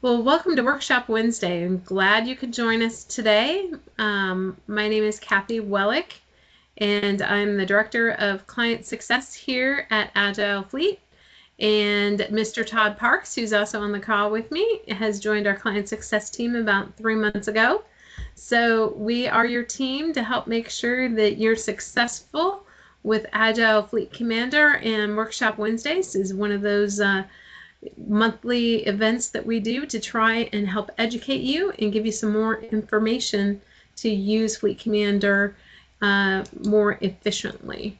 Well, welcome to Workshop Wednesday. I'm glad you could join us today. My name is Kathy Wellick, and I'm the Director of Client Success here at Agile Fleet. And Mr. Todd Parks, who's also on the call with me, has joined our Client Success team about 3 months ago. So we are your team to help make sure that you're successful with Agile Fleet Commander, and Workshop Wednesdays is one of those monthly events that we do to try and help educate you and give you some more information to use Fleet Commander more efficiently.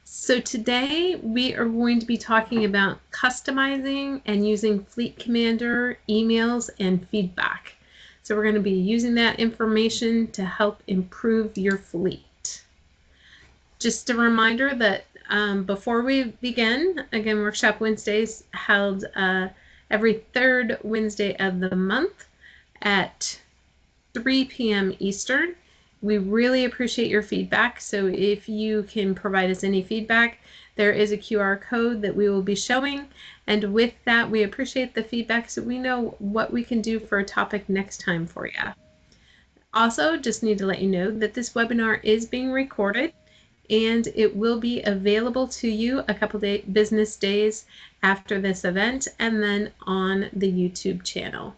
So today we are going to be talking about customizing and using Fleet Commander emails and feedback. So we're going to be using that information to help improve your fleet. Just a reminder that before we begin, again, Workshop Wednesdays held every third Wednesday of the month at 3 p.m. Eastern. We really appreciate your feedback, so if you can provide us any feedback, there is a QR code that we will be showing, and with that, we appreciate the feedback so we know what we can do for a topic next time for you. Also, just need to let you know that this webinar is being recorded, and it will be available to you a couple business days after this event and then on the YouTube channel.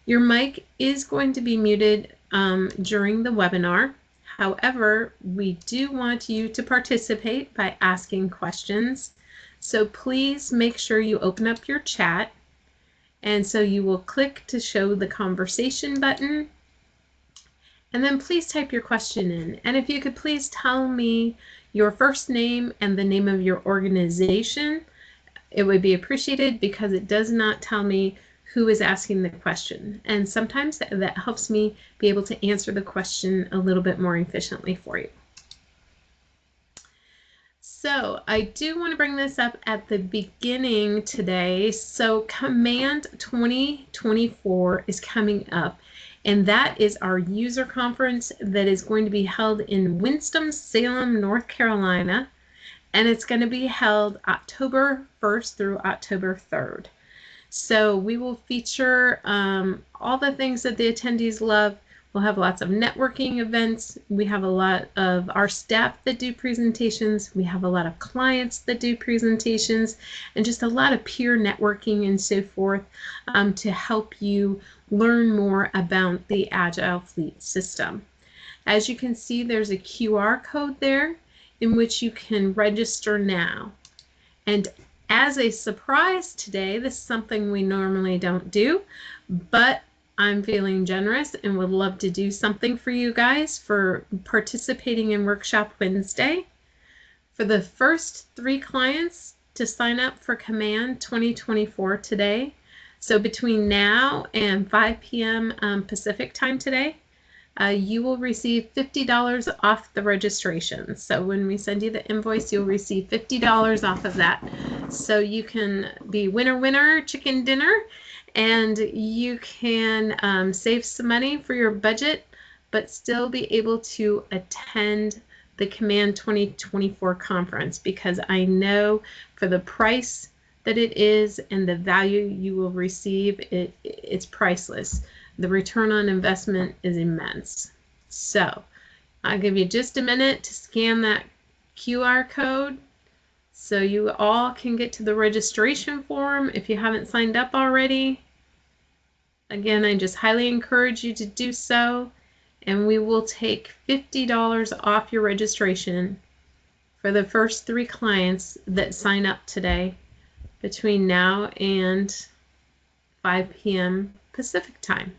Your mic is going to be muted during the webinar. However, we do want you to participate by asking questions. So please make sure you open up your chat. And so you will click to show the conversation button. And then please type your question in. And if you could please tell me your first name and the name of your organization, it would be appreciated because it does not tell me who is asking the question. And sometimes that helps me be able to answer the question a little bit more efficiently for you. So I do want to bring this up at the beginning today. So Command 2024 is coming up. And that is our user conference that is going to be held in Winston-Salem, North Carolina. And it's going to be held October 1st through October 3rd. So we will feature all the things that the attendees love. We'll have lots of networking events. We have a lot of our staff that do presentations. We have a lot of clients that do presentations, and just a lot of peer networking and so forth to help you learn more about the Agile Fleet system. As you can see, there's a QR code there in which you can register now. And as a surprise today, this is something we normally don't do, but I'm feeling generous and would love to do something for you guys for participating in Workshop Wednesday. For the first 3 clients to sign up for Command 2024 today, so between now and 5 p.m. Pacific time today, you will receive $50 off the registration. So when we send you the invoice, you'll receive $50 off of that. So you can be winner, winner, chicken dinner, and you can save some money for your budget, but still be able to attend the Command 2024 conference, because I know for the price that it is and the value you will receive, it's priceless. The return on investment is immense. So I'll give you just a minute to scan that QR code so you all can get to the registration form if you haven't signed up already. Again, I just highly encourage you to do so, and we will take $50 off your registration for the first 3 clients that sign up today between now and 5 p.m. Pacific time.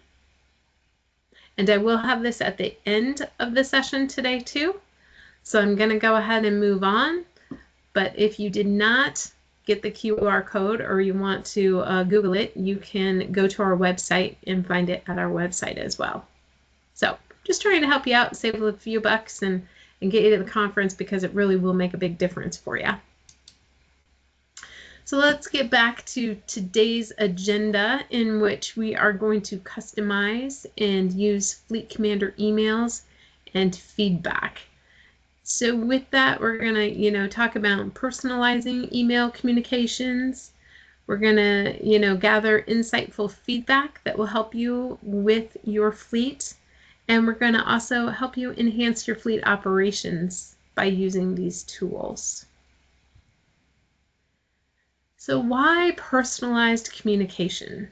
And I will have this at the end of the session today too. So I'm going to go ahead and move on. But if you did not get the QR code or you want to Google it, you can go to our website and find it at our website as well. So just trying to help you out, save a few bucks and get you to the conference, because it really will make a big difference for you. So let's get back to today's agenda, in which we are going to customize and use Fleet Commander emails and feedback. So with that, we're going to, talk about personalizing email communications. We're going to, gather insightful feedback that will help you with your fleet. And we're going to also help you enhance your fleet operations by using these tools. So why personalized communication?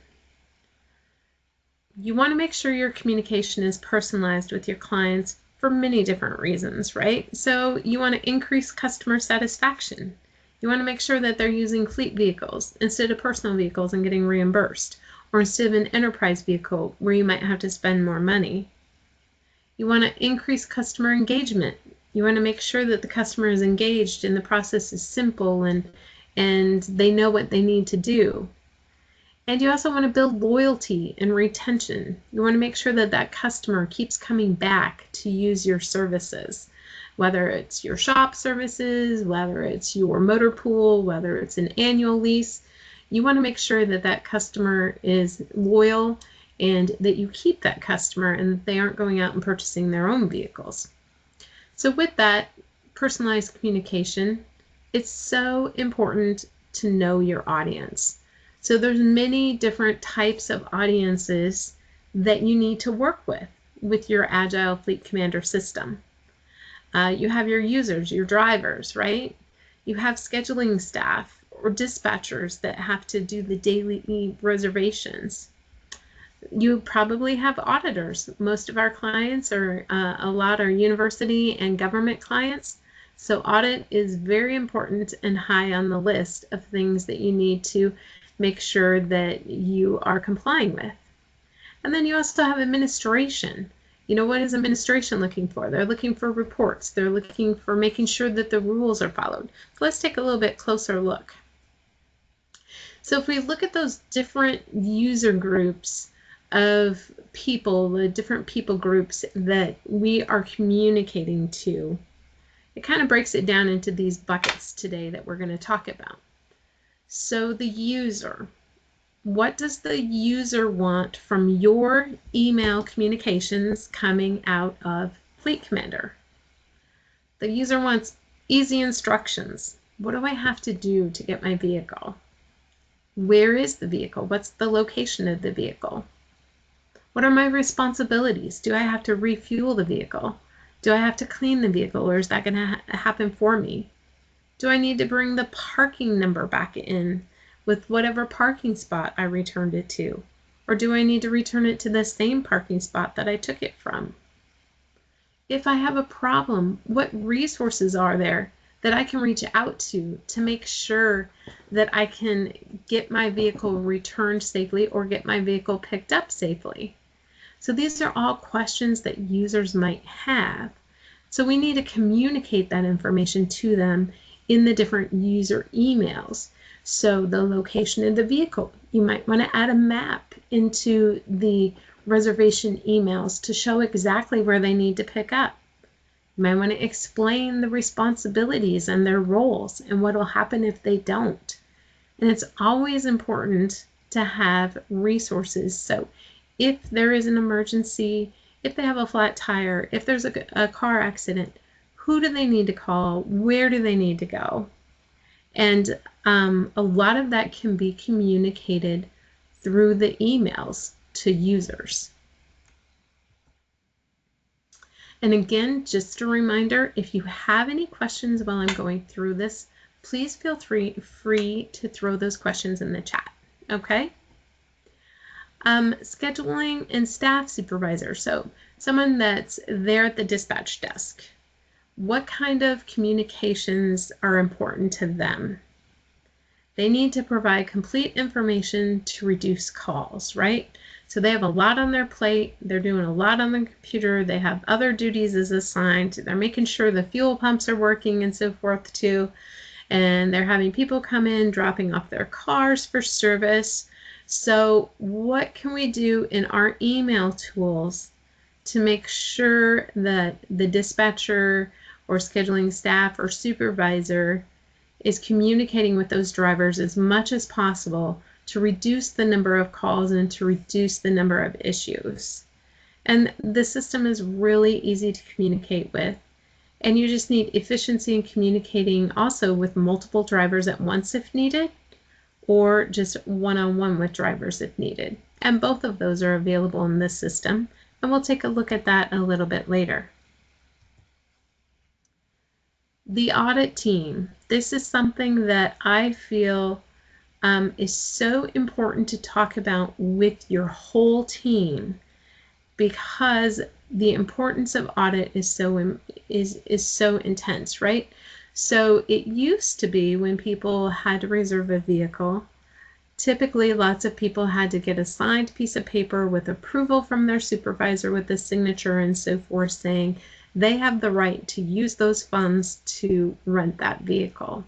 You want to make sure your communication is personalized with your clients for many different reasons, right? So you want to increase customer satisfaction. You want to make sure that they're using fleet vehicles instead of personal vehicles and getting reimbursed, or instead of an enterprise vehicle where you might have to spend more money. You want to increase customer engagement. You want to make sure that the customer is engaged and the process is simple and they know what they need to do. And you also want to build loyalty and retention. You want to make sure that that customer keeps coming back to use your services, whether it's your shop services, whether it's your motor pool, whether it's an annual lease. You want to make sure that that customer is loyal and that you keep that customer and that they aren't going out and purchasing their own vehicles. So with that personalized communication, it's so important to know your audience. So there's many different types of audiences that you need to work with your Agile Fleet Commander system. You have your users, your drivers, right? You have scheduling staff or dispatchers that have to do the daily reservations. You probably have auditors. Most of our clients are, a lot are university and government clients. So audit is very important and high on the list of things that you need to make sure that you are complying with. And then you also have administration. What is administration looking for? They're looking for reports. They're looking for making sure that the rules are followed. So let's take a little bit closer look. So if we look at those different user groups of people, the different people groups that we are communicating to, it kind of breaks it down into these buckets today that we're going to talk about. So the user, what does the user want from your email communications coming out of FleetCommander? The user wants easy instructions. What do I have to do to get my vehicle? Where is the vehicle? What's the location of the vehicle? What are my responsibilities? Do I have to refuel the vehicle? Do I have to clean the vehicle, or is that going to happen for me? Do I need to bring the parking number back in with whatever parking spot I returned it to? Or do I need to return it to the same parking spot that I took it from? If I have a problem, what resources are there that I can reach out to make sure that I can get my vehicle returned safely or get my vehicle picked up safely? So these are all questions that users might have. So we need to communicate that information to them in the different user emails. So the location of the vehicle, you might want to add a map into the reservation emails to show exactly where they need to pick up. You might want to explain the responsibilities and their roles and what will happen if they don't. And it's always important to have resources. So if there is an emergency, if they have a flat tire, if there's a car accident, who do they need to call? Where do they need to go? And a lot of that can be communicated through the emails to users. And again, just a reminder, if you have any questions while I'm going through this, please feel free to throw those questions in the chat, okay? Scheduling and staff supervisor, so someone that's there at the dispatch desk. What kind of communications are important to them? They need to provide complete information to reduce calls, right? So they have a lot on their plate. They're doing a lot on the computer. They have other duties as assigned. They're making sure the fuel pumps are working and so forth too. And they're having people come in, dropping off their cars for service. So what can we do in our email tools to make sure that the dispatcher or scheduling staff or supervisor is communicating with those drivers as much as possible to reduce the number of calls and to reduce the number of issues? And the system is really easy to communicate with. And you just need efficiency in communicating also with multiple drivers at once if needed, or just one-on-one with drivers if needed. And both of those are available in this system, and we'll take a look at that a little bit later. The audit team. This is something that I feel is so important to talk about with your whole team, because the importance of audit is so intense, right? So it used to be when people had to reserve a vehicle, typically lots of people had to get a signed piece of paper with approval from their supervisor with a signature and so forth, saying they have the right to use those funds to rent that vehicle.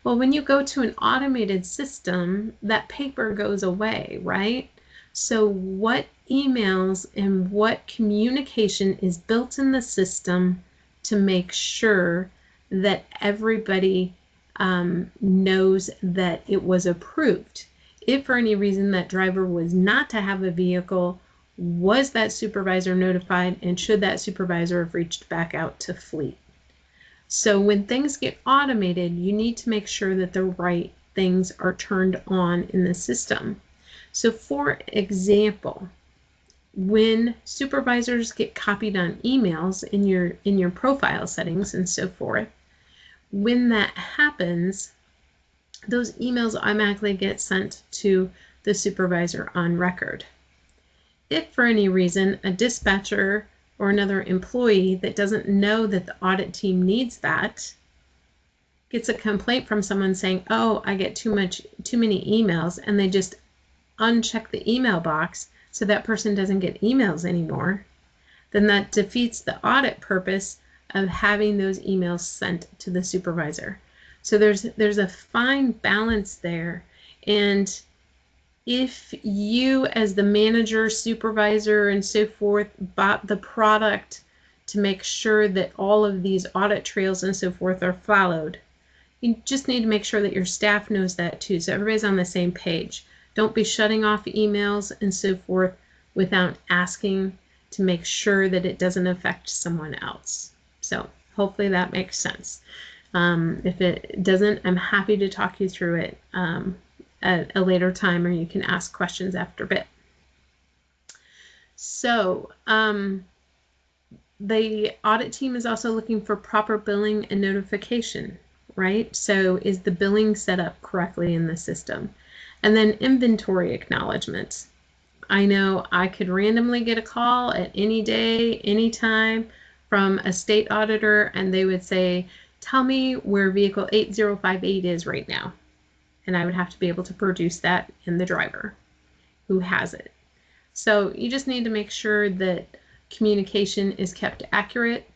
Well, when you go to an automated system, that paper goes away, right? So what emails and what communication is built in the system to make sure that everybody knows that it was approved? If for any reason that driver was not to have a vehicle, was that supervisor notified, and should that supervisor have reached back out to Fleet? So when things get automated, you need to make sure that the right things are turned on in the system. So for example, when supervisors get copied on emails in your profile settings and so forth, when that happens, those emails automatically get sent to the supervisor on record. If for any reason a dispatcher or another employee that doesn't know that the audit team needs that gets a complaint from someone saying, oh, I get too many emails, and they just uncheck the email box so that person doesn't get emails anymore, then that defeats the audit purpose of having those emails sent to the supervisor. So there's a fine balance there. And if you as the manager, supervisor, and so forth bought the product to make sure that all of these audit trails and so forth are followed, you just need to make sure that your staff knows that too, so everybody's on the same page. Don't be shutting off emails and so forth without asking to make sure that it doesn't affect someone else. So hopefully that makes sense. If it doesn't, I'm happy to talk you through it at a later time, or you can ask questions after a bit. So the audit team is also looking for proper billing and notification, right? So is the billing set up correctly in the system? And then inventory acknowledgement. I know I could randomly get a call at any day, anytime from a state auditor, and they would say, tell me where vehicle 8058 is right now. And I would have to be able to produce that in the driver who has it. So you just need to make sure that communication is kept accurate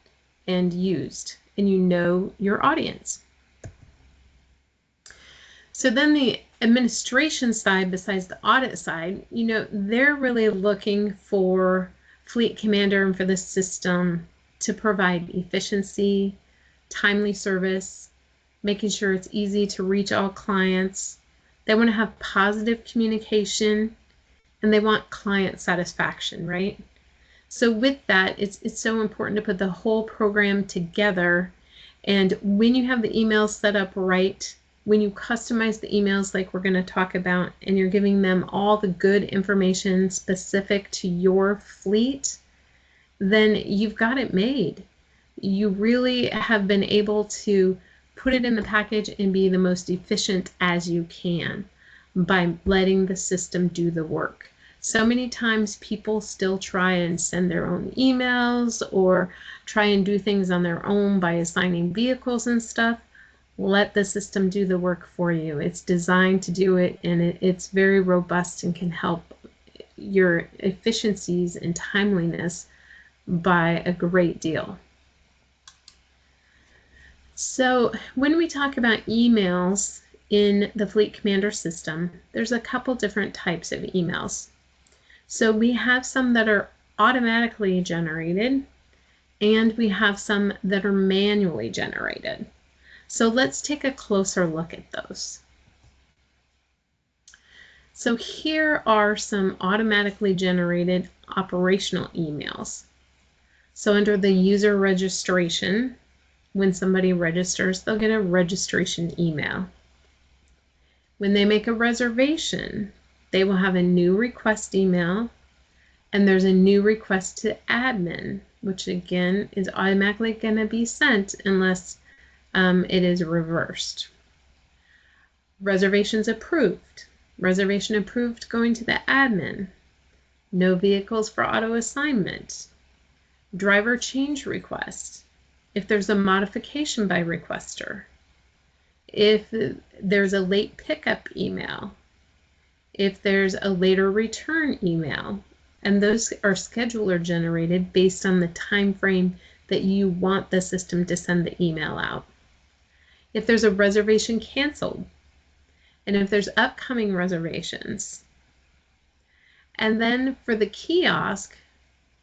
and used, and you know your audience. So then the administration side, besides the audit side, they're really looking for FleetCommander and for the system to provide efficiency, timely service, making sure it's easy to reach all clients. They want to have positive communication, and they want client satisfaction, right? So with that, it's so important to put the whole program together. And when you have the emails set up right, when you customize the emails like we're going to talk about, and you're giving them all the good information specific to your fleet, then you've got it made. You really have been able to put it in the package and be the most efficient as you can by letting the system do the work. So many times people still try and send their own emails or try and do things on their own by assigning vehicles and stuff. Let the system do the work for you. It's designed to do it, and it's very robust and can help your efficiencies and timeliness by a great deal. So when we talk about emails in the FleetCommander system, there's a couple different types of emails. So we have some that are automatically generated, and we have some that are manually generated. So let's take a closer look at those. So here are some automatically generated operational emails. So under the user registration, when somebody registers, they'll get a registration email. When they make a reservation, they will have a new request email, and there's a new request to admin, which again is automatically going to be sent unless it is reversed. Reservations approved. Reservation approved going to the admin. No vehicles for auto assignment. Driver change request. If there's a modification by requester. If there's a late pickup email. If there's a later return email. And those are scheduler generated based on the time frame that you want the system to send the email out. If there's a reservation canceled, and if there's upcoming reservations. And then for the kiosk,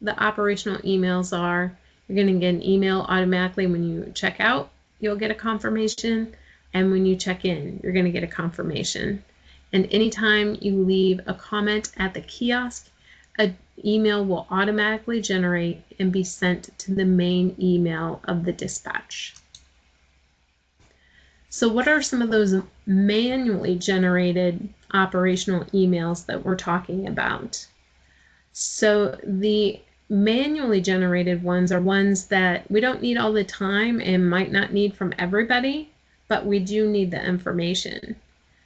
the operational emails are, you're going to get an email automatically when you check out, you'll get a confirmation, and when you check in, you're going to get a confirmation. And anytime you leave a comment at the kiosk, an email will automatically generate and be sent to the main email of the dispatch. So what are some of those manually generated operational emails that we're talking about? So the manually generated ones are ones that we don't need all the time and might not need from everybody, but we do need the information.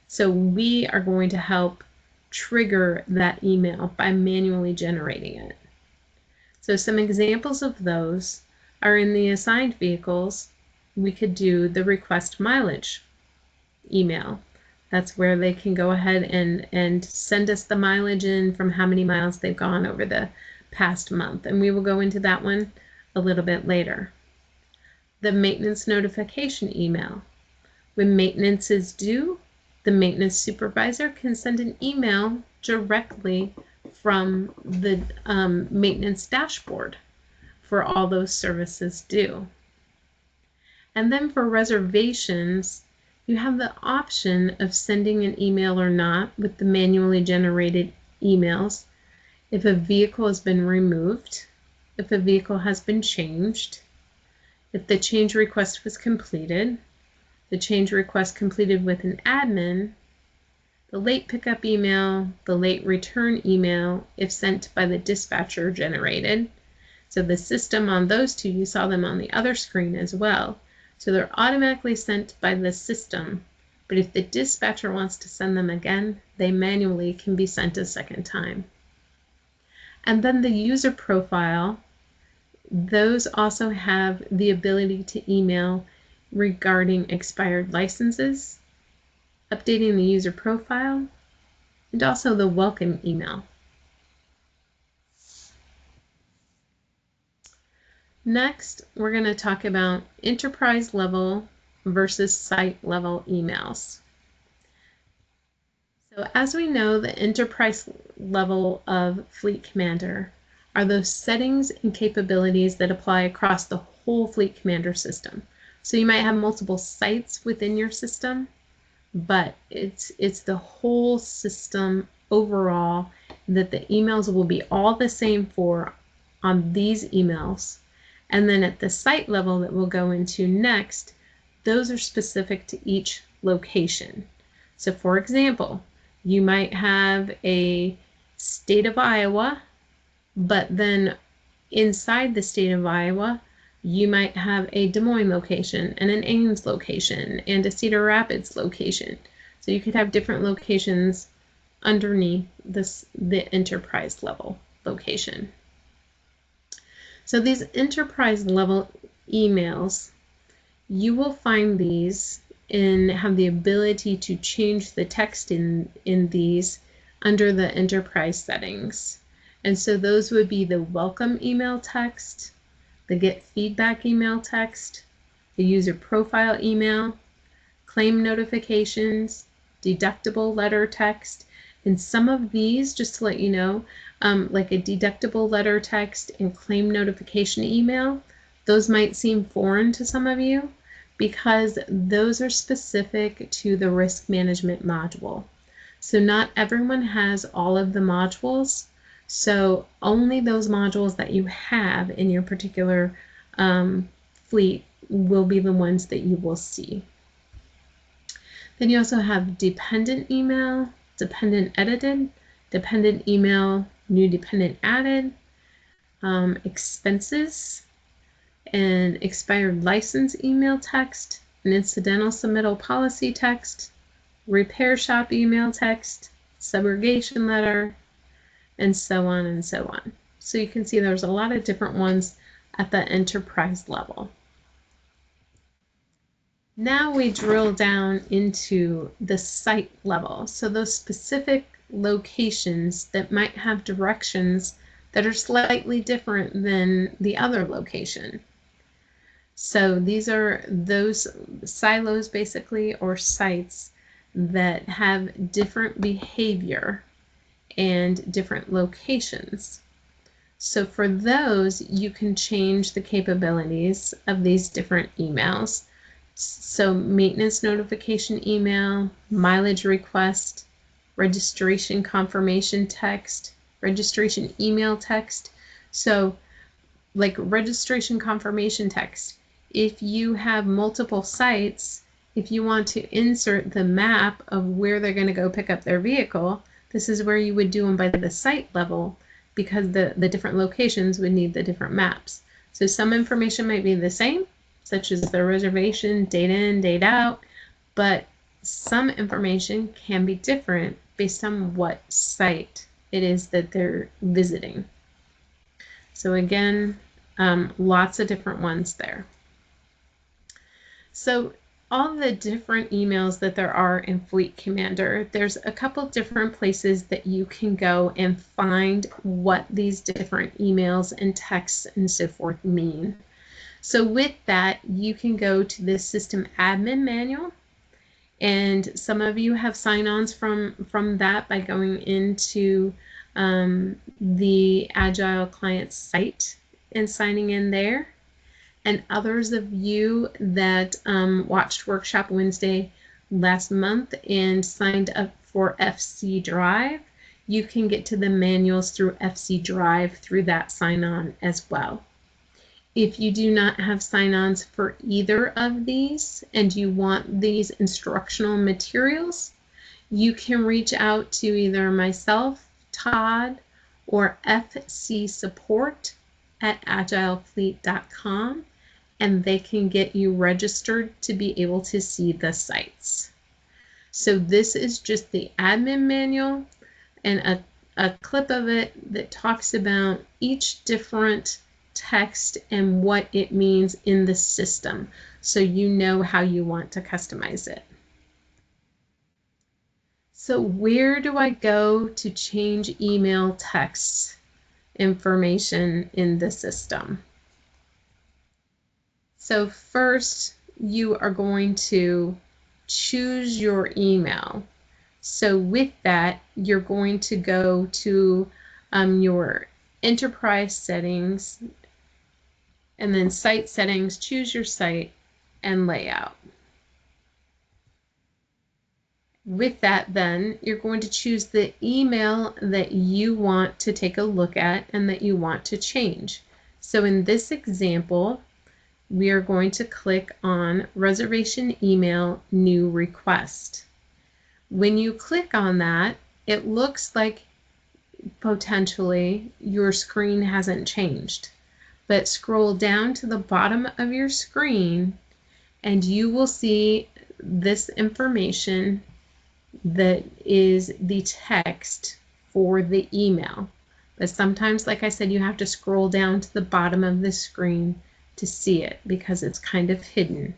So we are going to help trigger that email by manually generating it. So some examples of those are in the assigned vehicles. We could do the request mileage email. That's where they can go ahead and send us the mileage in from how many miles they've gone over the past month. And we will go into that one a little bit later. The maintenance notification email. When maintenance is due, the maintenance supervisor can send an email directly from the maintenance dashboard for all those services due. And then for reservations, you have the option of sending an email or not with the manually generated emails if a vehicle has been removed, if a vehicle has been changed, if the change request was completed, the change request completed with an admin, the late pickup email, the late return email if sent by the dispatcher generated. So the system on those two, you saw them on the other screen as well. So they're automatically sent by the system, but if the dispatcher wants to send them again, they manually can be sent a second time. And then the user profile, those also have the ability to email regarding expired licenses, updating the user profile, and also the welcome email. Next, we're going to talk about enterprise level versus site level emails. So as we know, the enterprise level of FleetCommander are those settings and capabilities that apply across the whole FleetCommander system. So you might have multiple sites within your system, but it's the whole system overall that the emails will be all the same for on these emails. And then at the site level that we'll go into next, those are specific to each location. So for example, you might have a state of Iowa, but then inside the state of Iowa, you might have a Des Moines location and an Ames location and a Cedar Rapids location. So you could have different locations underneath the enterprise level location. So these enterprise level emails, you will find these and have the ability to change the text in these under the enterprise settings. And so those would be the welcome email text, the get feedback email text, the user profile email, claim notifications, deductible letter text. And some of these, just to let you know, like a deductible letter text and claim notification email, those might seem foreign to some of you because those are specific to the risk management module. So not everyone has all of the modules. So only those modules that you have in your particular fleet will be the ones that you will see. Then you also have dependent email, dependent edited, dependent email, new dependent added, expenses, an expired license email text, an incidental submittal policy text, repair shop email text, subrogation letter, and so on and so on. So you can see there's a lot of different ones at the enterprise level. Now we drill down into the site level. So those specific locations that might have directions that are slightly different than the other location. So these are those silos basically, or sites that have different behavior and different locations. So for those, you can change the capabilities of these different emails. So maintenance notification email, mileage request, registration confirmation text, registration email text. So like registration confirmation text, if you have multiple sites, if you want to insert the map of where they're going to go pick up their vehicle, this is where you would do them by the site level, because the different locations would need the different maps. So some information might be the same, such as the reservation, date in, date out, but some information can be different based on what site it is that they're visiting. So again, lots of different ones there. So all the different emails that there are in FleetCommander, there's a couple different places that you can go and find what these different emails and texts and so forth mean. So with that, you can go to the System Admin Manual, and some of you have sign-ons from that by going into the Agile Client site and signing in there. And others of you that watched Workshop Wednesday last month and signed up for FC Drive, you can get to the manuals through FC Drive through that sign-on as well. If you do not have sign-ons for either of these and you want these instructional materials, you can reach out to either myself, Todd, or FC Support at agilefleet.com, and they can get you registered to be able to see the sites. So this is just the admin manual and a clip of it that talks about each different text and what it means in the system, so you know how you want to customize it. So where do I go to change email text information in the system? So first, you are going to choose your email. So with that, you're going to go to your enterprise settings, and then site settings, choose your site and layout. With that, then you're going to choose the email that you want to take a look at and that you want to change. So in this example, we are going to click on reservation email new request. When you click on that, it looks like potentially your screen hasn't changed. But scroll down to the bottom of your screen and you will see this information that is the text for the email. But sometimes, like I said, you have to scroll down to the bottom of the screen to see it because it's kind of hidden.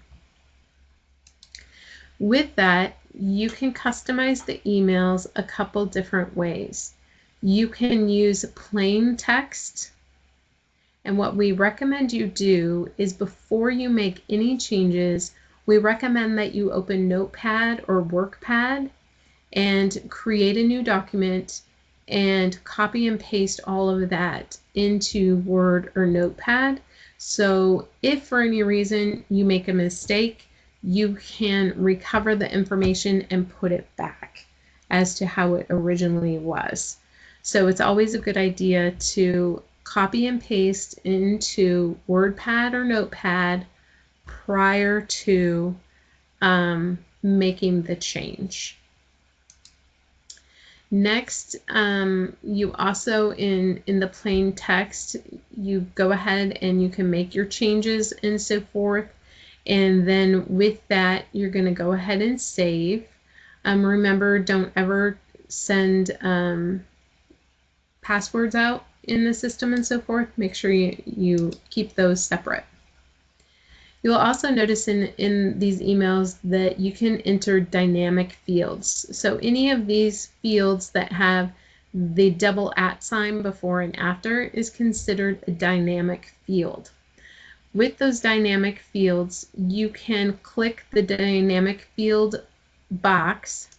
With that, you can customize the emails a couple different ways. You can use plain text. And what we recommend you do is before you make any changes, we recommend that you open Notepad or WorkPad and create a new document and copy and paste all of that into Word or Notepad. So if for any reason you make a mistake, you can recover the information and put it back as to how it originally was. So it's always a good idea to copy and paste into WordPad or Notepad prior to making the change. Next, you also in the plain text, you go ahead and you can make your changes and so forth. And then with that, you're going to go ahead and save. Remember, don't ever send passwords out in the system and so forth. Make sure you keep those separate. You'll also notice in these emails that you can enter dynamic fields. So any of these fields that have the double @ sign before and after is considered a dynamic field. With those dynamic fields, you can click the dynamic field box,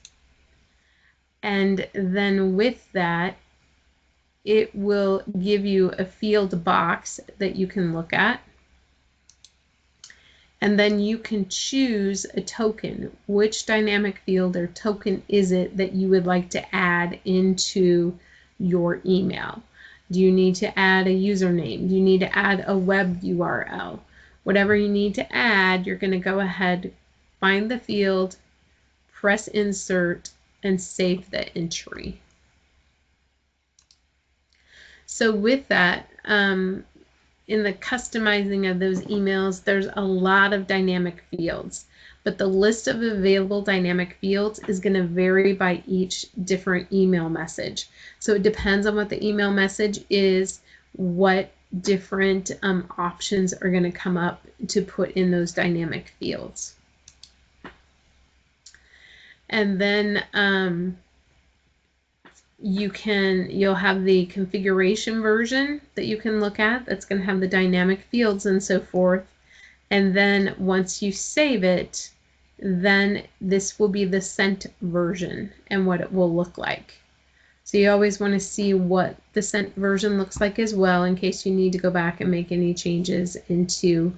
and then with that, it will give you a field box that you can look at. And then you can choose a token. Which dynamic field or token is it that you would like to add into your email? Do you need to add a username? Do you need to add a web URL? Whatever you need to add, you're going to go ahead, find the field, press insert, and save the entry. So with that, in the customizing of those emails, there's a lot of dynamic fields, but the list of available dynamic fields is going to vary by each different email message. So it depends on what the email message is, what different options are going to come up to put in those dynamic fields. And then you'll have the configuration version that you can look at that's going to have the dynamic fields and so forth. And then once you save it, then this will be the sent version and what it will look like. So you always want to see what the sent version looks like as well, in case you need to go back and make any changes into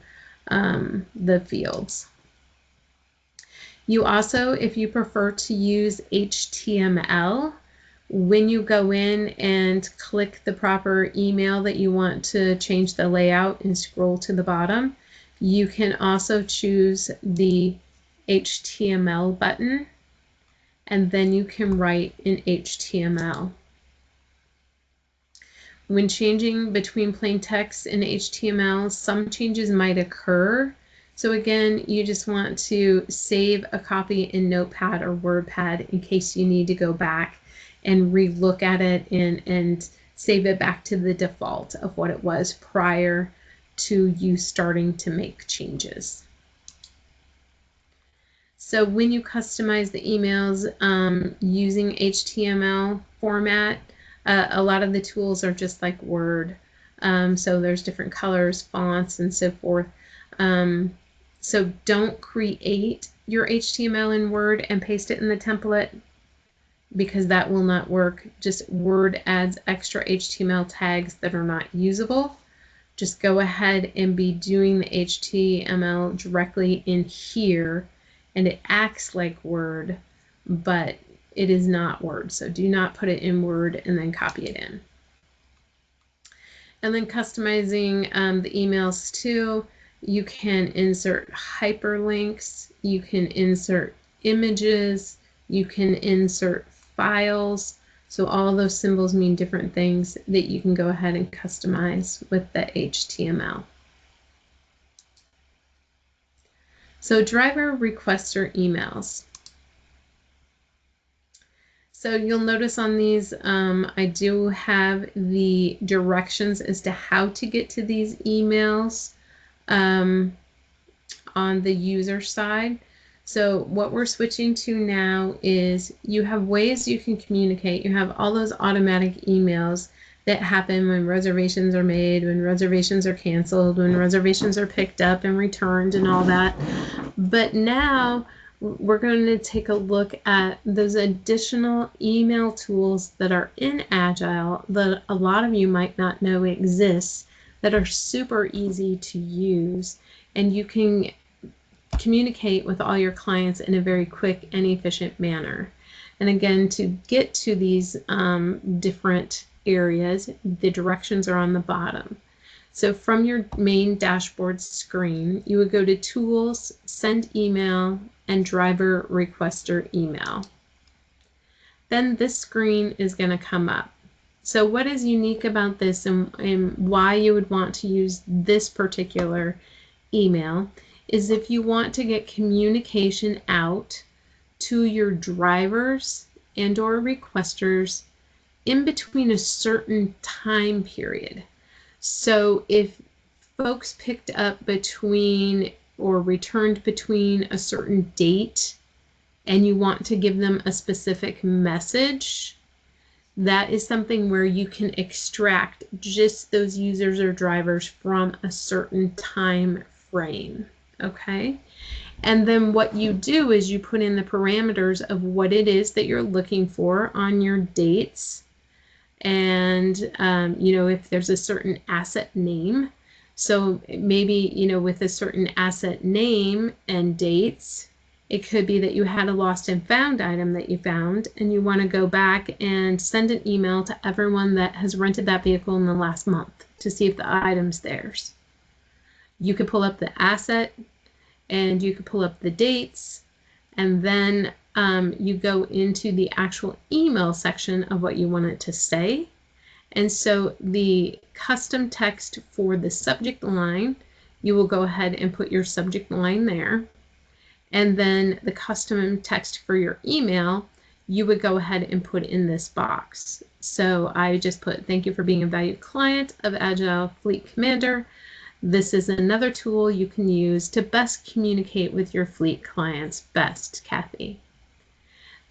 the fields. You also, if you prefer to use HTML, when you go in and click the proper email that you want to change the layout and scroll to the bottom, you can also choose the HTML button, and then you can write in HTML. When changing between plain text and HTML, some changes might occur. So again, you just want to save a copy in Notepad or WordPad in case you need to go back and re-look at it and save it back to the default of what it was prior to you starting to make changes. So when you customize the emails using HTML format, a lot of the tools are just like Word. So there's different colors, fonts, and so forth. So don't create your HTML in Word and paste it in the template, because that will not work. Just Word adds extra HTML tags that are not usable. Just go ahead and be doing the HTML directly in here, and it acts like Word, but it is not Word. So do not put it in Word and then copy it in. And then customizing the emails too, you can insert hyperlinks, you can insert images, you can insert files. So all those symbols mean different things that you can go ahead and customize with the HTML. So driver requester emails. So you'll notice on these, I do have the directions as to how to get to these emails on the user side. So what we're switching to now is you have ways you can communicate. You have all those automatic emails that happen when reservations are made, when reservations are canceled, when reservations are picked up and returned and all that. But now we're going to take a look at those additional email tools that are in Agile that a lot of you might not know exist, that are super easy to use, and you can communicate with all your clients in a very quick and efficient manner. And again, to get to these different areas, the directions are on the bottom. So from your main dashboard screen, you would go to Tools, Send Email, and Driver Requester Email. Then this screen is going to come up. So what is unique about this and why you would want to use this particular email is if you want to get communication out to your drivers and or requesters in between a certain time period. So if folks picked up between or returned between a certain date and you want to give them a specific message, that is something where you can extract just those users or drivers from a certain time frame, okay? And then what you do is you put in the parameters of what it is that you're looking for on your dates. And, you know, if there's a certain asset name, so maybe, you know, with a certain asset name and dates, it could be that you had a lost and found item that you found and you want to go back and send an email to everyone that has rented that vehicle in the last month to see if the item's theirs. You could pull up the asset and you could pull up the dates, and then you go into the actual email section of what you want it to say. And so the custom text for the subject line, you will go ahead and put your subject line there. And then the custom text for your email, you would go ahead and put in this box. So I just put, thank you for being a valued client of Agile Fleet Commander. This is another tool you can use to best communicate with your fleet clients. Best, Kathy.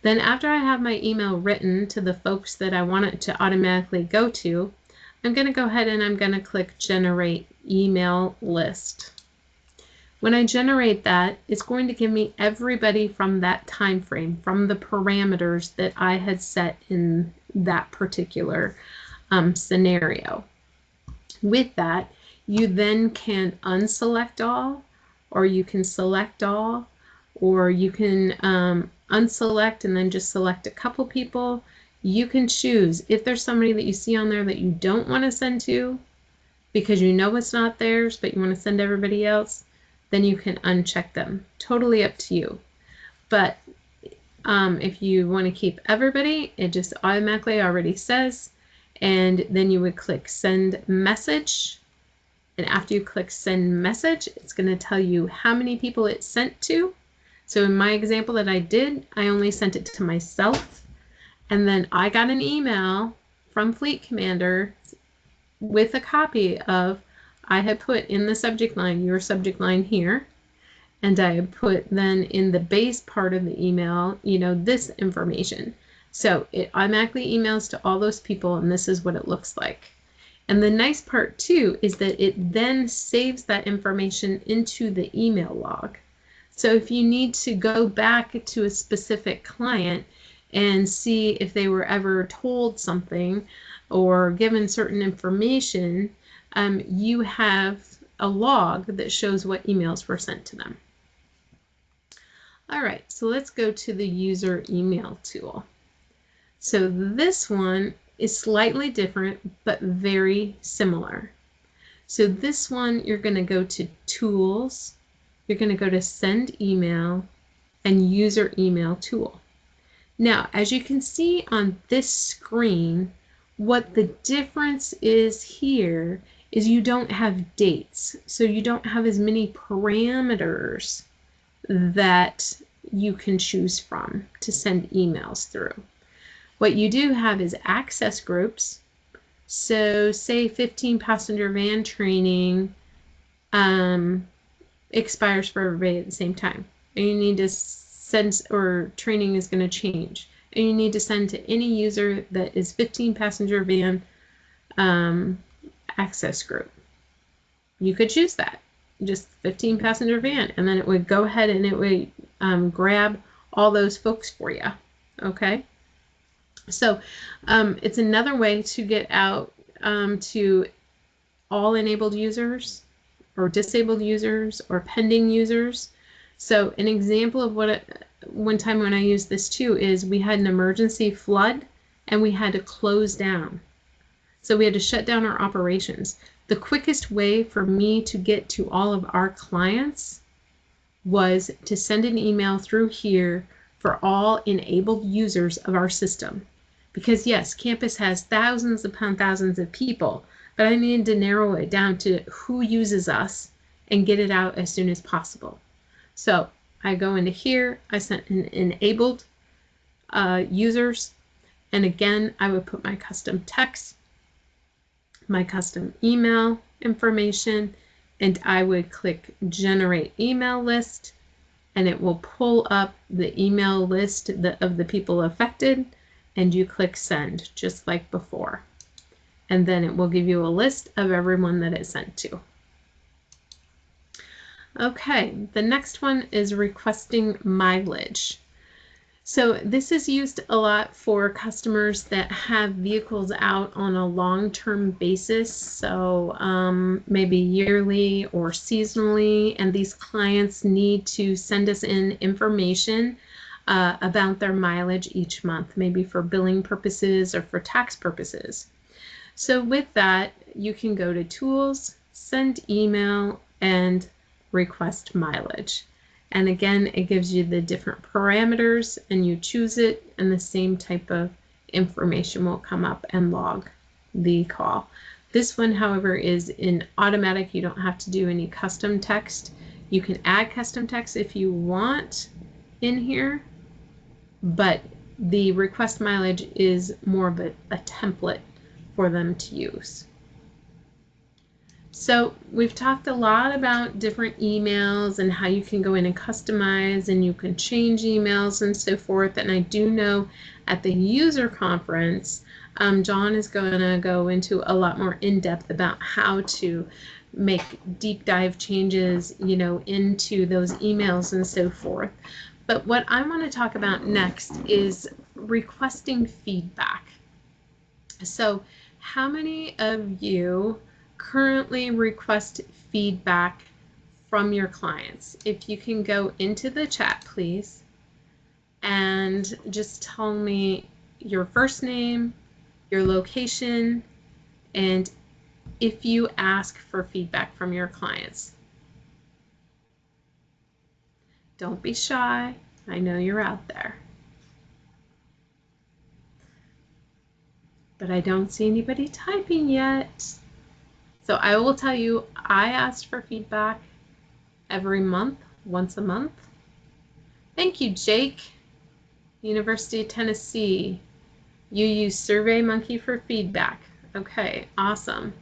Then after I have my email written to the folks that I want it to automatically go to, I'm going to go ahead and I'm going to click Generate Email List. When I generate that, it's going to give me everybody from that time frame, from the parameters that I had set in that particular scenario. With that, you then can unselect all, or you can select all, or you can unselect and then just select a couple people. You can choose. If there's somebody that you see on there that you don't want to send to because you know it's not theirs, but you want to send everybody else, then you can uncheck them. Totally up to you. But if you want to keep everybody, it just automatically already says, and then you would click Send Message. And after you click Send Message, it's going to tell you how many people it's sent to. So in my example that I did, I only sent it to myself. And then I got an email from FleetCommander with a copy of, I had put in the subject line, your subject line here, and I had put then in the base part of the email, you know, this information. So it automatically emails to all those people, and this is what it looks like. And the nice part too is that it then saves that information into the email log. So if you need to go back to a specific client and see if they were ever told something or given certain information, you have a log that shows what emails were sent to them. All right, so let's go to the user email tool. So this one is slightly different, but very similar. So this one, you're going to go to Tools, you're going to go to Send Email, and User Email Tool. Now, as you can see on this screen, what the difference is here is you don't have dates. So you don't have as many parameters that you can choose from to send emails through. What you do have is access groups. So say 15 passenger van training expires for everybody at the same time. And you need to send, or training is going to change. And you need to send to any user that is 15 passenger van access group. You could choose that, just 15 passenger van, and then it would go ahead and it would grab all those folks for you. Okay. So it's another way to get out to all enabled users or disabled users or pending users. So an example of what one time when I used this too is we had an emergency flood and we had to close down. So we had to shut down our operations. The quickest way for me to get to all of our clients was to send an email through here for all enabled users of our system. Because yes, campus has thousands upon thousands of people, but I needed to narrow it down to who uses us and get it out as soon as possible. So I go into here, I sent an enabled users, and again, I would put my custom text, my custom email information, and I would click generate email list, and it will pull up the email list of the people affected, and you click send just like before. And then it will give you a list of everyone that it sent to. Okay, the next one is requesting mileage. So this is used a lot for customers that have vehicles out on a long-term basis, so maybe yearly or seasonally, and these clients need to send us in information about their mileage each month, maybe for billing purposes or for tax purposes. So with that, you can go to Tools, Send Email, and Request Mileage. And again, it gives you the different parameters, and you choose it, and the same type of information will come up and log the call. This one, however, is in automatic. You don't have to do any custom text. You can add custom text if you want in here, but the request mileage is more of a template for them to use. So we've talked a lot about different emails and how you can go in and customize, and you can change emails and so forth. And I do know at the user conference, John is going to go into a lot more in-depth about how to make deep dive changes, you know, into those emails and so forth. But what I want to talk about next is requesting feedback. So how many of you currently request feedback from your clients? If you can go into the chat, please, and just tell me your first name, your location, and if you ask for feedback from your clients. Don't be shy. I know you're out there. But I don't see anybody typing yet. So I will tell you, I asked for feedback every month, once a month. Thank you, Jake. University of Tennessee. You use SurveyMonkey for feedback. Okay, awesome.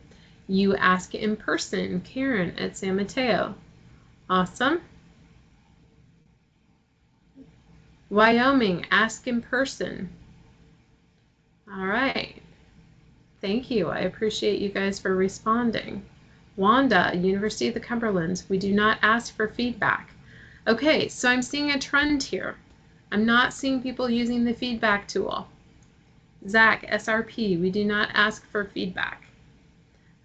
You ask in person, Karen at San Mateo. Awesome. Wyoming, ask in person. All right. Thank you. I appreciate you guys for responding. Wanda, University of the Cumberlands, we do not ask for feedback. Okay, so I'm seeing a trend here. I'm not seeing people using the feedback tool. Zach, SRP, we do not ask for feedback.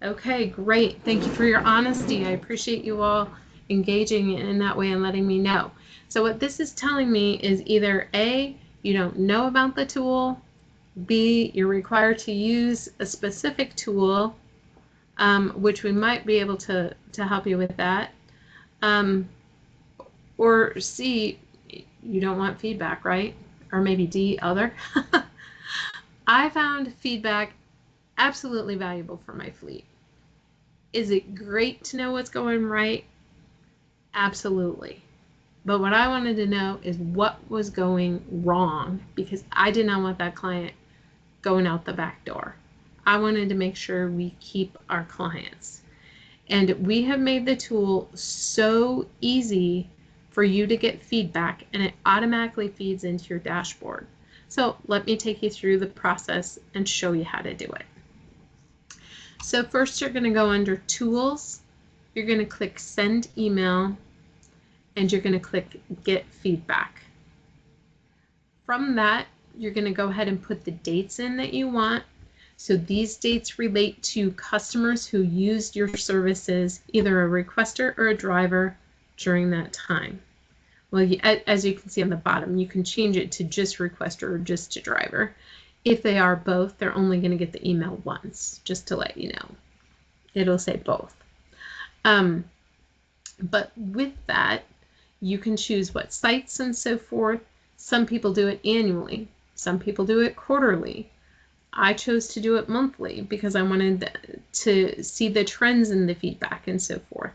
Okay, great. Thank you for your honesty. I appreciate you all engaging in that way and letting me know. So what this is telling me is either A, you don't know about the tool, B, you're required to use a specific tool, which we might be able to help you with that, or C, you don't want feedback, right? Or maybe D, other. I found feedback absolutely valuable for my fleet. Is it great to know what's going right? Absolutely. But what I wanted to know is what was going wrong, because I did not want that client going out the back door. I wanted to make sure we keep our clients. And we have made the tool so easy for you to get feedback, and it automatically feeds into your dashboard. So let me take you through the process and show you how to do it. So first you're going to go under Tools, you're going to click Send Email, and you're going to click Get Feedback. From that, you're going to go ahead and put the dates in that you want. So these dates relate to customers who used your services, either a requester or a driver, during that time. Well, as you can see on the bottom, you can change it to just requester or just to driver. If they are both, they're only going to get the email once, just to let you know. It'll say both. But with that, you can choose what sites and so forth. Some people do it annually. Some people do it quarterly. I chose to do it monthly because I wanted to see the trends in the feedback and so forth.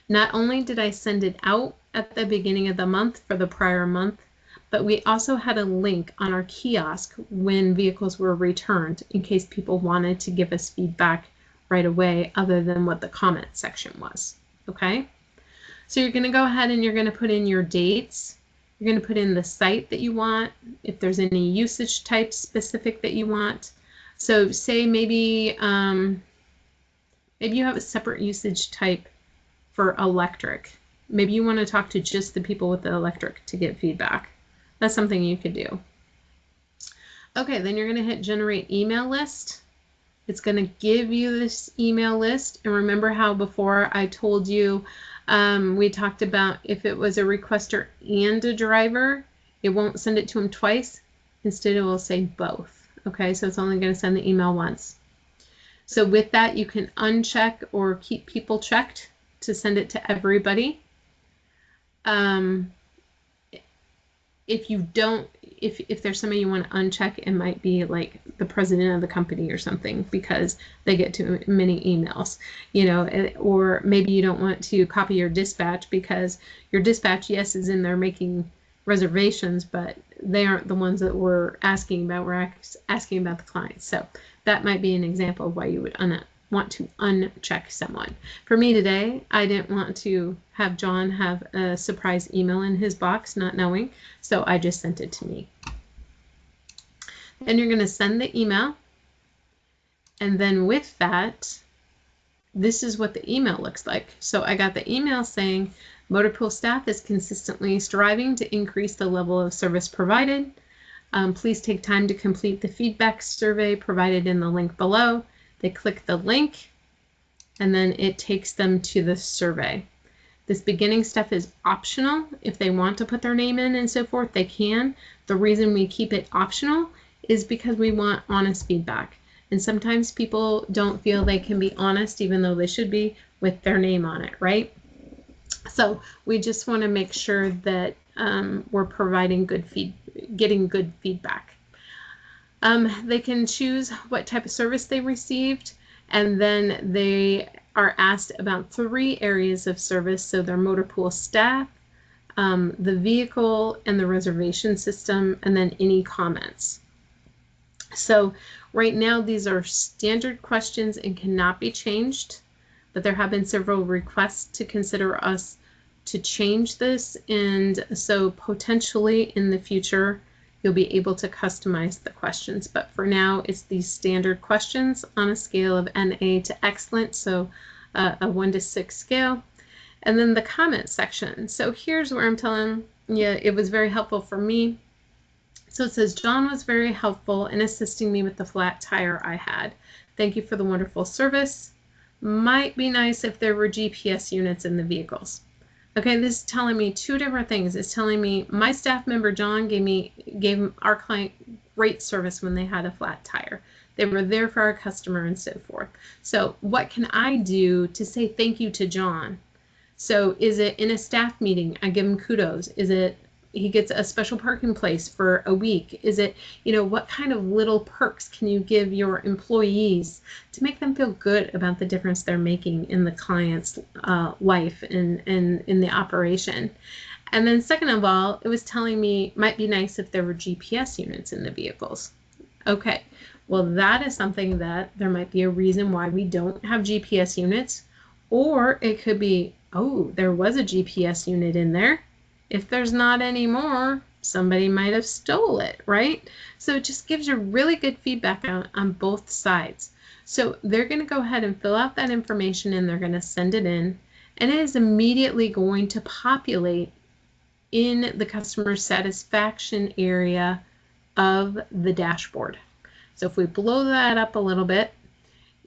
Not only did I send it out at the beginning of the month for the prior month, but we also had a link on our kiosk when vehicles were returned in case people wanted to give us feedback right away other than what the comment section was. Okay? So you're going to go ahead and you're going to put in your dates. You're going to put in the site that you want, if there's any usage type specific that you want. So say maybe you have a separate usage type for electric. Maybe you want to talk to just the people with the electric to get feedback. That's something you could do. Okay, then you're going to hit generate email list. It's going to give you this email list. And remember how before I told you we talked about if it was a requester and a driver, it won't send it to them twice. Instead, it will say both. Okay, so it's only going to send the email once. So with that, you can uncheck or keep people checked to send it to everybody. If you don't, if there's somebody you want to uncheck, it might be like the president of the company or something because they get too many emails, you know, or maybe you don't want to copy your dispatch because your dispatch, yes, is in there making reservations, but they aren't the ones that we're asking about. We're asking about the clients. So that might be an example of why you would want to uncheck someone. For me today, I didn't want to have John have a surprise email in his box, not knowing, so I just sent it to me. Then you're going to send the email, and then with that, this is what the email looks like. So I got the email saying, Motor Pool staff is consistently striving to increase the level of service provided. Please take time to complete the feedback survey provided in the link below. They click the link, and then it takes them to the survey. This beginning stuff is optional. If they want to put their name in and so forth, they can. The reason we keep it optional is because we want honest feedback. And sometimes people don't feel they can be honest, even though they should be, with their name on it, right? So we just want to make sure that we're providing getting good feedback. They can choose what type of service they received, and then they are asked about 3 areas of service. So their motor pool staff, the vehicle, and the reservation system, and then any comments. So right now these are standard questions and cannot be changed, but there have been several requests to consider us to change this, and so potentially in the future you'll be able to customize the questions. But for now, it's these standard questions on a scale of NA to excellent, so a 1 to 6 scale. And then the comment section. So here's where I'm telling you it was very helpful for me. So it says, John was very helpful in assisting me with the flat tire I had. Thank you for the wonderful service. Might be nice if there were GPS units in the vehicles. Okay, this is telling me 2 different things. It's telling me my staff member, John, gave our client great service when they had a flat tire. They were there for our customer and so forth. So what can I do to say thank you to John? So is it in a staff meeting, I give him kudos? Is it he gets a special parking place for a week? Is it, you know, what kind of little perks can you give your employees to make them feel good about the difference they're making in the client's life and in the operation? And then second of all, it was telling me might be nice if there were GPS units in the vehicles. Okay, well that is something that there might be a reason why we don't have GPS units, or it could be, oh, there was a GPS unit in there. If there's not anymore, somebody might have stole it, right? So it just gives you really good feedback on both sides. So they're going to go ahead and fill out that information, and they're going to send it in, and it is immediately going to populate in the customer satisfaction area of the dashboard. So if we blow that up a little bit,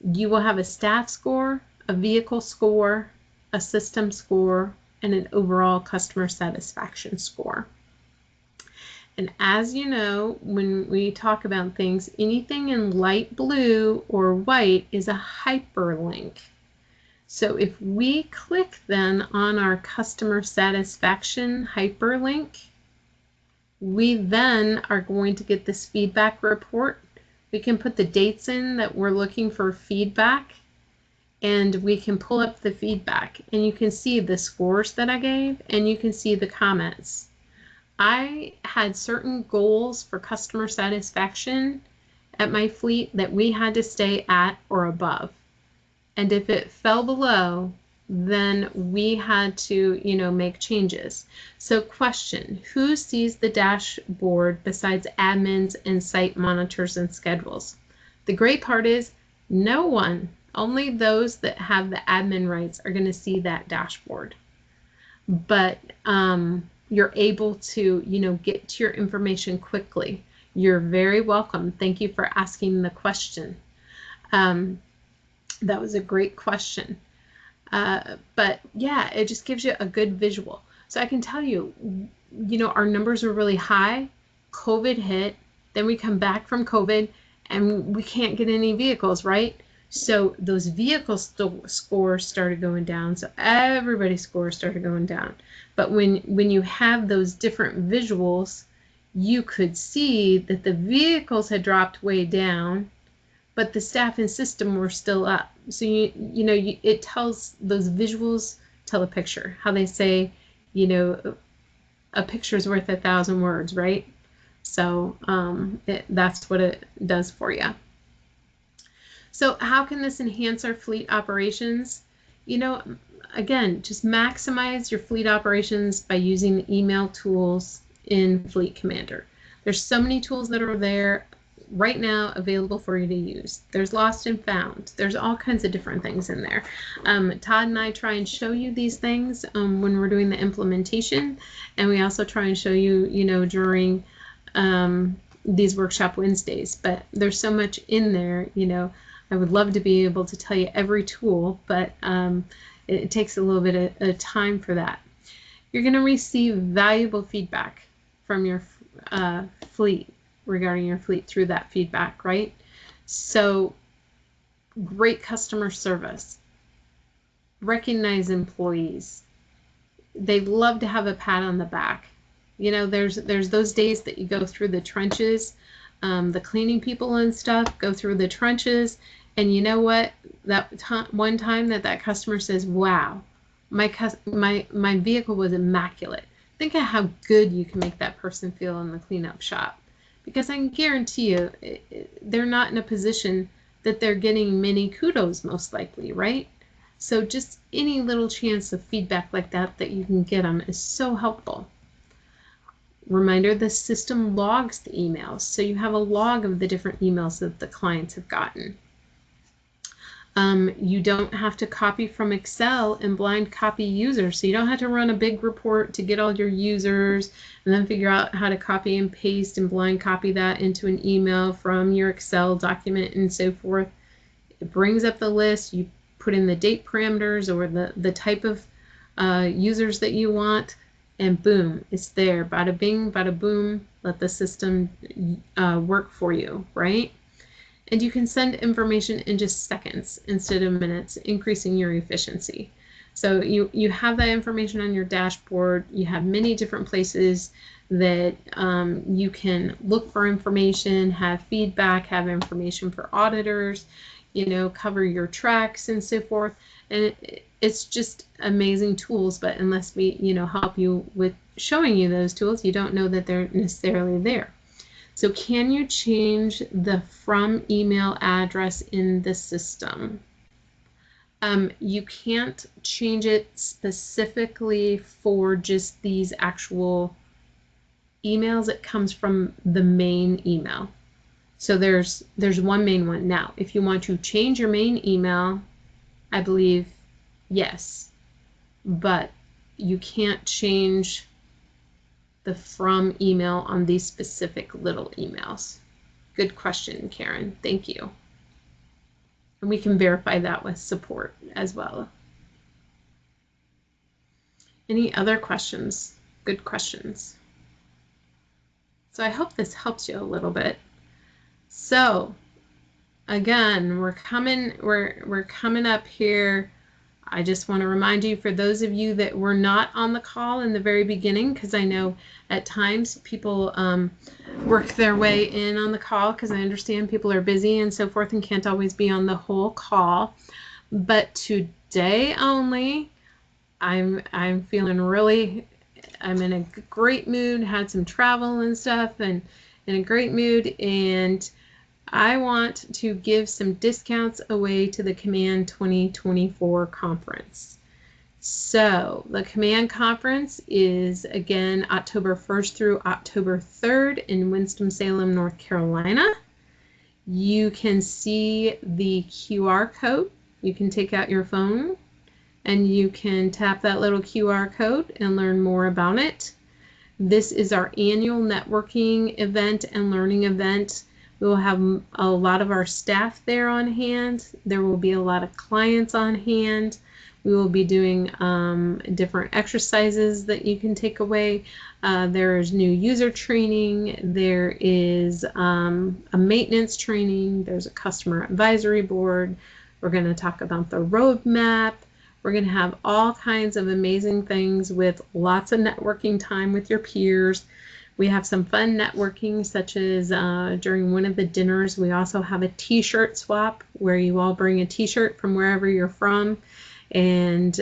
you will have a staff score, a vehicle score, a system score, and an overall customer satisfaction score. And as you know, when we talk about things, anything in light blue or white is a hyperlink. So if we click then on our customer satisfaction hyperlink, we then are going to get this feedback report. We can put the dates in that we're looking for feedback, and we can pull up the feedback, and you can see the scores that I gave, and you can see the comments. I had certain goals for customer satisfaction at my fleet that we had to stay at or above. And if it fell below, then we had to, make changes. So question, who sees the dashboard besides admins and site monitors and schedules? The great part is no one. Only those that have the admin rights are going to see that dashboard. But you're able to, get to your information quickly. You're very welcome. Thank you for asking the question. That was a great question. But yeah, it just gives you a good visual. So I can tell you, our numbers were really high. COVID hit. Then we come back from COVID and we can't get any vehicles, right? So those vehicle scores started going down. So everybody's scores started going down. But when you have those different visuals, you could see that the vehicles had dropped way down, but the staff and system were still up. So it tells, those visuals tell a picture. How they say, a picture is worth 1,000 words, right? So that's what it does for you. So how can this enhance our fleet operations? Again, just maximize your fleet operations by using the email tools in FleetCommander. There's so many tools that are there right now available for you to use. There's lost and found. There's all kinds of different things in there. Todd and I try and show you these things when we're doing the implementation, and we also try and show you, during these workshop Wednesdays. But there's so much in there, I would love to be able to tell you every tool, but it takes a little bit of time for that. You're going to receive valuable feedback from your fleet, regarding your fleet through that feedback, right? So great customer service. Recognize employees. They love to have a pat on the back. There's those days that you go through the trenches, the cleaning people and stuff go through the trenches, and you know what? That one time that customer says, "Wow, my vehicle was immaculate." Think of how good you can make that person feel in the cleanup shop. Because I can guarantee you, they're not in a position that they're getting many kudos, most likely, right? So just any little chance of feedback like that you can get them is so helpful. Reminder, the system logs the emails, so you have a log of the different emails that the clients have gotten. You don't have to copy from Excel and blind copy users, so you don't have to run a big report to get all your users and then figure out how to copy and paste and blind copy that into an email from your Excel document and so forth. It brings up the list, you put in the date parameters or the type of users that you want, and boom, it's there. Bada bing, bada boom, let the system work for you, right? And you can send information in just seconds instead of minutes, increasing your efficiency. So you have that information on your dashboard. You have many different places that you can look for information, have feedback, have information for auditors, cover your tracks and so forth. And it's just amazing tools, but unless we, help you with showing you those tools, you don't know that they're necessarily there. So can you change the from email address in the system? You can't change it specifically for just these actual emails. It comes from the main email. So there's one main one. Now, if you want to change your main email, I believe yes, but you can't change the from email on these specific little emails. Good question, Karen. Thank you. And we can verify that with support as well. Any other questions? Good questions. So I hope this helps you a little bit. So again, we're coming up here. I just want to remind you, for those of you that were not on the call in the very beginning, because I know at times people work their way in on the call, because I understand people are busy and so forth and can't always be on the whole call. But today only, I'm feeling really, I'm in a great mood, had some travel and stuff, and in a great mood, and I want to give some discounts away to the Command 2024 conference. So the Command conference is again October 1st through October 3rd in Winston-Salem, North Carolina. You can see the QR code. You can take out your phone and you can tap that little QR code and learn more about it. This is our annual networking event and learning event. We will have a lot of our staff there on hand. There will be a lot of clients on hand. We will be doing different exercises that you can take away. There's new user training. There is a maintenance training. There's a customer advisory board. We're going to talk about the roadmap. We're going to have all kinds of amazing things with lots of networking time with your peers. We have some fun networking, such as during one of the dinners, we also have a t-shirt swap where you all bring a t-shirt from wherever you're from. And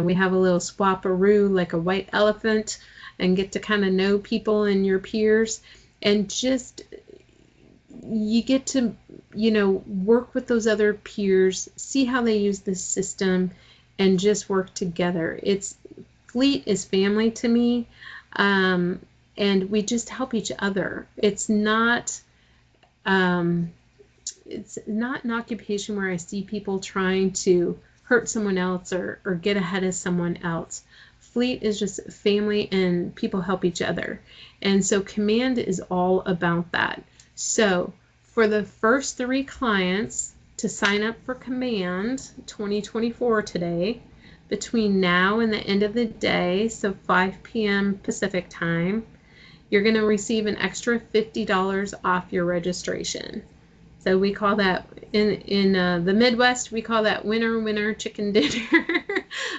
we have a little swap-a-roo, like a white elephant, and get to kind of know people and your peers. And just, you get to, you know, work with those other peers, see how they use this system, and just work together. Fleet is family to me. And we just help each other. It's not an occupation where I see people trying to hurt someone else or get ahead of someone else. Fleet is just family and people help each other. And so Command is all about that. So for the first 3 clients to sign up for Command 2024 today, between now and the end of the day, so 5 p.m. Pacific time, you're going to receive an extra $50 off your registration. So we call that, in the Midwest, we call that winner, winner, chicken dinner.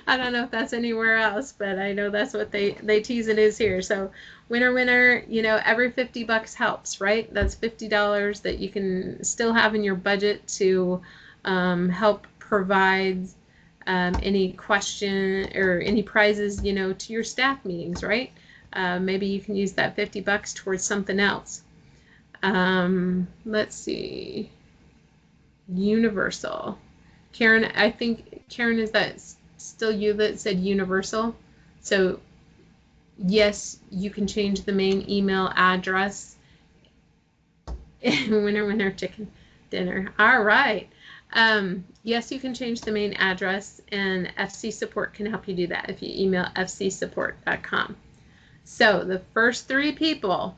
I don't know if that's anywhere else, but I know that's what they tease it is here. So winner, winner, you know, every 50 bucks helps, right? That's $50 that you can still have in your budget to help provide any question or any prizes, you know, to your staff meetings, right? Maybe you can use that 50 bucks towards something else. Let's see. Universal. Karen, I think, Karen, is that still you that said universal? So yes, you can change the main email address. Winner, winner, chicken dinner. All right. Yes, you can change the main address, and FC Support can help you do that if you email fcsupport.com. So the first 3 people,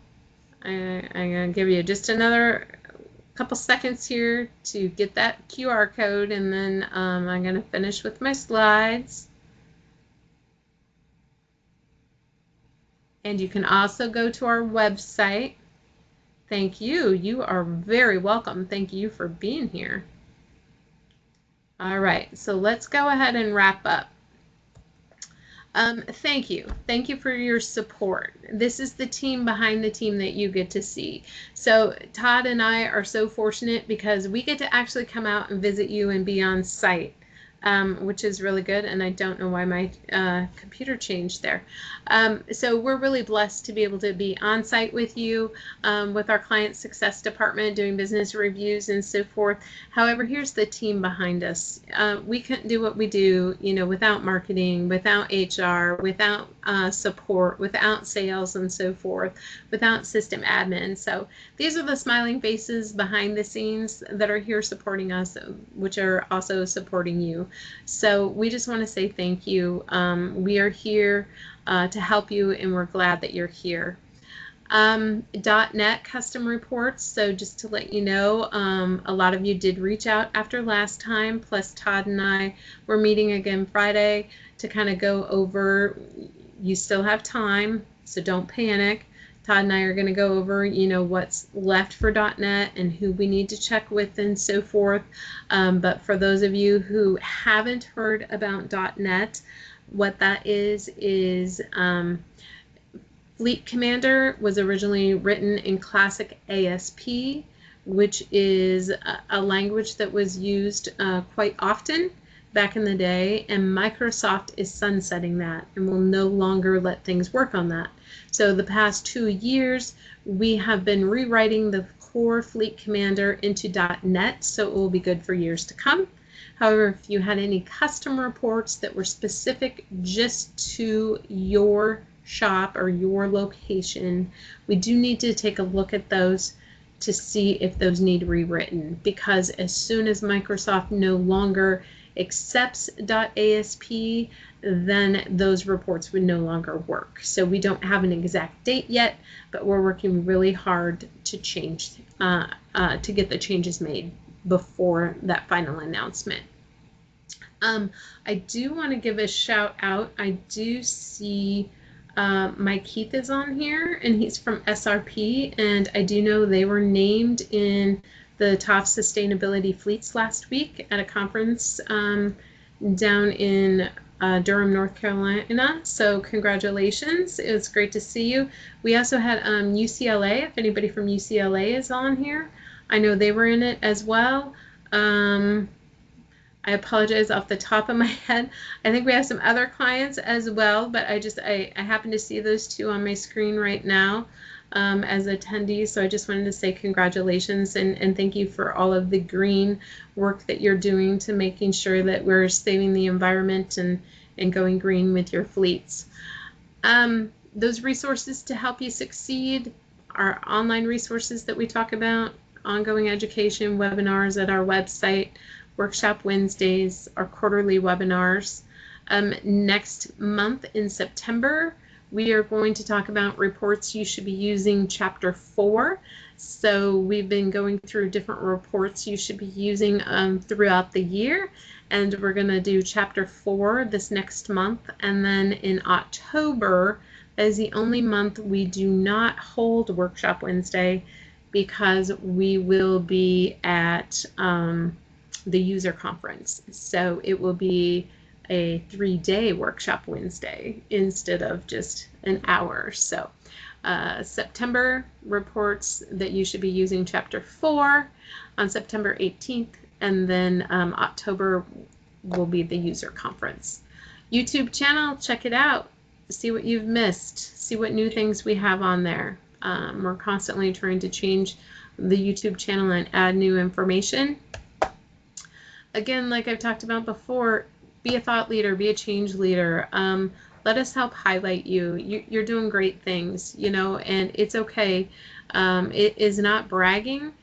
I'm going to give you just another couple seconds here to get that QR code, and then I'm going to finish with my slides. And you can also go to our website. Thank you. You are very welcome. Thank you for being here. All right, so let's go ahead and wrap up. Thank you. Thank you for your support. This is the team behind the team that you get to see. So Todd and I are so fortunate because we get to actually come out and visit you and be on site, which is really good. And I don't know why my computer changed there. So we're really blessed to be able to be on site with you, with our client success department, doing business reviews and so forth. However, here's the team behind us. We couldn't do what we do, you know, without marketing, without HR, without support, without sales and so forth, without system admin. So these are the smiling faces behind the scenes that are here supporting us, which are also supporting you. So we just want to say thank you. We are here to help you, and we're glad that you're here. .NET custom reports. So just to let you know, a lot of you did reach out after last time, plus Todd and I were meeting again Friday to kind of go over. You still have time, so don't panic. Todd and I are going to go over, what's left for .NET and who we need to check with and so forth. But for those of you who haven't heard about .NET, what that is FleetCommander was originally written in classic ASP, which is a language that was used quite often back in the day, and Microsoft is sunsetting that and will no longer let things work on that. So the past 2 years, we have been rewriting the core FleetCommander into .NET, so it will be good for years to come. However, if you had any custom reports that were specific just to your shop or your location, we do need to take a look at those to see if those need rewritten, because as soon as Microsoft no longer accepts .asp, then those reports would no longer work. So we don't have an exact date yet, but we're working really hard to change, to get the changes made before that final announcement. I do want to give a shout out. I do see Mike Keith is on here, and he's from SRP, and I do know they were named in the top sustainability fleets last week at a conference down in Durham, North Carolina. So congratulations. It was great to see you. We also had UCLA, if anybody from UCLA is on here. I know they were in it as well. I apologize off the top of my head. I think we have some other clients as well, but I happen to see those two on my screen right now as attendees. So I just wanted to say congratulations and thank you for all of the green work that you're doing to making sure that we're saving the environment and going green with your fleets. Those resources to help you succeed are online resources that we talk about, ongoing education, webinars at our website, Workshop Wednesdays, our quarterly webinars. Next month in September, we are going to talk about reports you should be using Chapter 4. So we've been going through different reports you should be using throughout the year, and we're going to do Chapter 4 this next month. And then in October, that is the only month we do not hold Workshop Wednesday, because we will be at the user conference. So it will be a 3-day Workshop Wednesday instead of just an hour. So September reports that you should be using Chapter 4 on September 18th, and then October will be the user conference. YouTube channel, check it out. See what you've missed. See what new things we have on there. We're constantly trying to change the YouTube channel and add new information. Again, like I've talked about before, be a thought leader, be a change leader. Let us help highlight you. You're doing great things, and it's okay. It is not bragging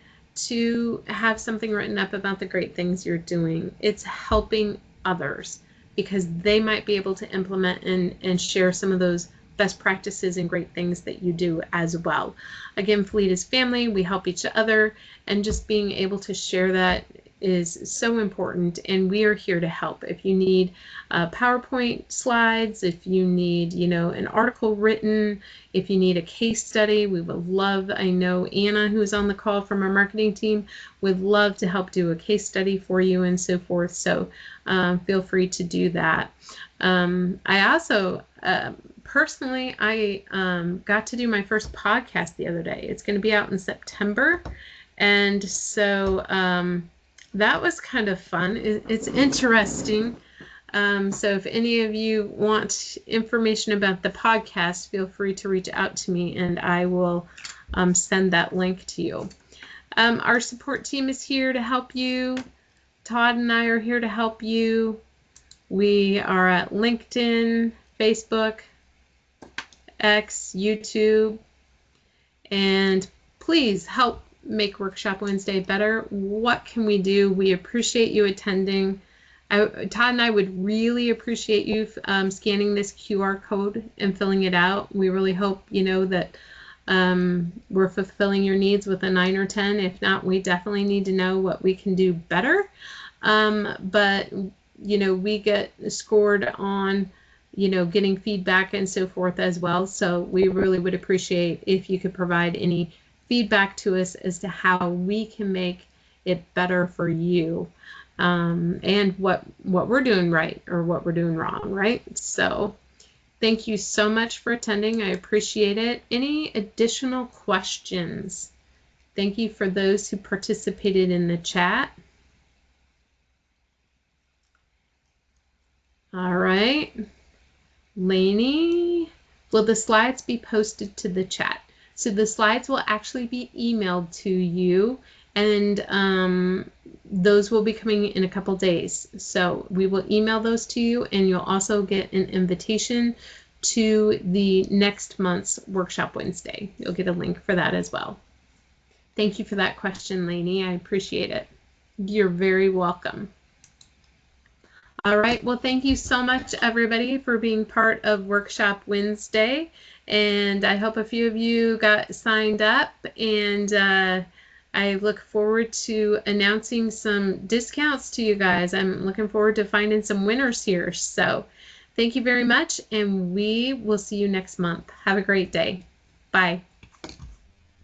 to have something written up about the great things you're doing. It's helping others, because they might be able to implement and share some of those best practices and great things that you do as well. Again, Fleet is family. We help each other, and just being able to share that is so important, and we are here to help. If you need PowerPoint slides, if you need an article written, if you need a case study, we would love, I know Anna, who's on the call from our marketing team, would love to help do a case study for you and so forth. So feel free to do that. I also personally, I got to do my first podcast the other day. It's going to be out in September, and so that was kind of fun. It's interesting. So if any of you want information about the podcast, feel free to reach out to me, and I will send that link to you. Our support team is here to help you. Todd and I are here to help you. We are at LinkedIn, Facebook, X, YouTube, and please help make Workshop Wednesday better. What can we do? We appreciate you attending. Todd and I would really appreciate you scanning this QR code and filling it out. We really hope that we're fulfilling your needs with a 9 or 10. If not, we definitely need to know what we can do better. But we get scored on getting feedback and so forth as well. So we really would appreciate if you could provide any feedback to us as to how we can make it better for you, and what we're doing right or what we're doing wrong, right? So thank you so much for attending. I appreciate it. Any additional questions? Thank you for those who participated in the chat. All right. Lainey, will the slides be posted to the chat? So the slides will actually be emailed to you, and those will be coming in a couple days. So we will email those to you, and you'll also get an invitation to the next month's Workshop Wednesday. You'll get a link for that as well. Thank you for that question, Lainey. I appreciate it. You're very welcome. All right. Well, thank you so much, everybody, for being part of Workshop Wednesday. And I hope a few of you got signed up. And I look forward to announcing some discounts to you guys. I'm looking forward to finding some winners here. So thank you very much. And we will see you next month. Have a great day. Bye.